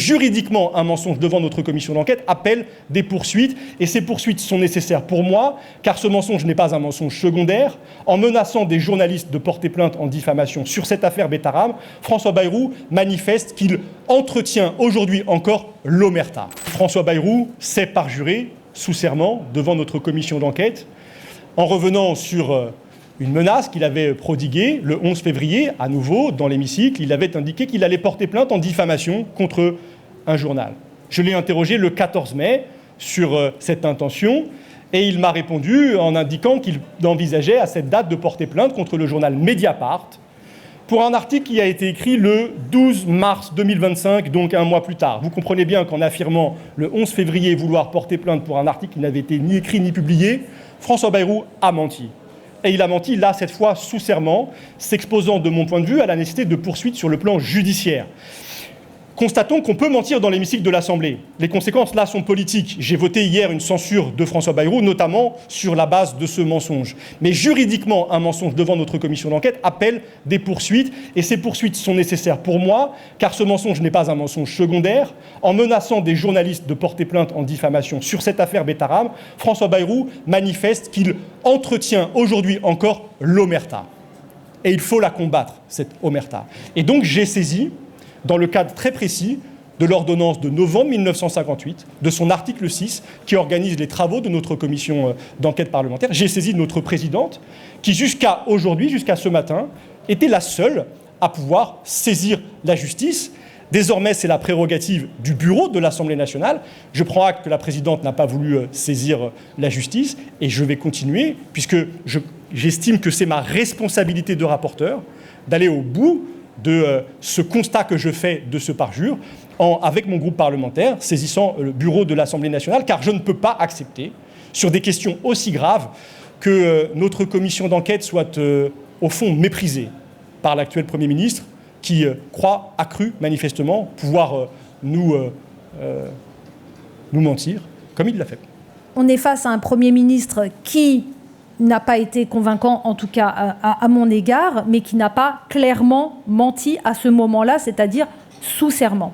juridiquement, un mensonge devant notre commission d'enquête appelle des poursuites. Et ces poursuites sont nécessaires pour moi, car ce mensonge n'est pas un mensonge secondaire. En menaçant des journalistes de porter plainte en diffamation sur cette affaire Betaram, François Bayrou manifeste qu'il entretient aujourd'hui encore l'omerta. François Bayrou s'est parjuré sous serment devant notre commission d'enquête en revenant sur une menace qu'il avait prodiguée le 11 février, à nouveau, dans l'hémicycle. Il avait indiqué qu'il allait porter plainte en diffamation contre un journal. Je l'ai interrogé le 14 mai sur cette intention et il m'a répondu en indiquant qu'il envisageait à cette date de porter plainte contre le journal Mediapart pour un article qui a été écrit le 12 mars 2025, donc un mois plus tard. Vous comprenez bien qu'en affirmant le 11 février vouloir porter plainte pour un article qui n'avait été ni écrit ni publié, François Bayrou a menti. Et il a menti, là, cette fois, sous serment, s'exposant, de mon point de vue, à la nécessité de poursuites sur le plan judiciaire. Constatons qu'on peut mentir dans l'hémicycle de l'Assemblée. Les conséquences, là, sont politiques. J'ai voté hier une censure de François Bayrou, notamment sur la base de ce mensonge. Mais juridiquement, un mensonge devant notre commission d'enquête appelle des poursuites. Et ces poursuites sont nécessaires pour moi, car ce mensonge n'est pas un mensonge secondaire. En menaçant des journalistes de porter plainte en diffamation sur cette affaire Betaram, François Bayrou manifeste qu'il entretient aujourd'hui encore l'omerta. Et il faut la combattre, cette omerta. Et donc j'ai saisi, dans le cadre très précis de l'ordonnance de novembre 1958, de son article 6, qui organise les travaux de notre commission d'enquête parlementaire, j'ai saisi notre présidente, qui jusqu'à aujourd'hui, jusqu'à ce matin, était la seule à pouvoir saisir la justice. Désormais, c'est la prérogative du bureau de l'Assemblée nationale. Je prends acte que la présidente n'a pas voulu saisir la justice, et je vais continuer, puisque j'estime que c'est ma responsabilité de rapporteur d'aller au bout de ce constat que je fais de ce parjure, avec mon groupe parlementaire, saisissant le bureau de l'Assemblée nationale, car je ne peux pas accepter, sur des questions aussi graves, que notre commission d'enquête soit, au fond, méprisée par l'actuel Premier ministre, qui croit, a cru manifestement, pouvoir nous mentir, comme il l'a fait. On est face à un Premier ministre qui n'a pas été convaincant, en tout cas à mon égard, mais qui n'a pas clairement menti à ce moment-là, c'est-à-dire sous serment.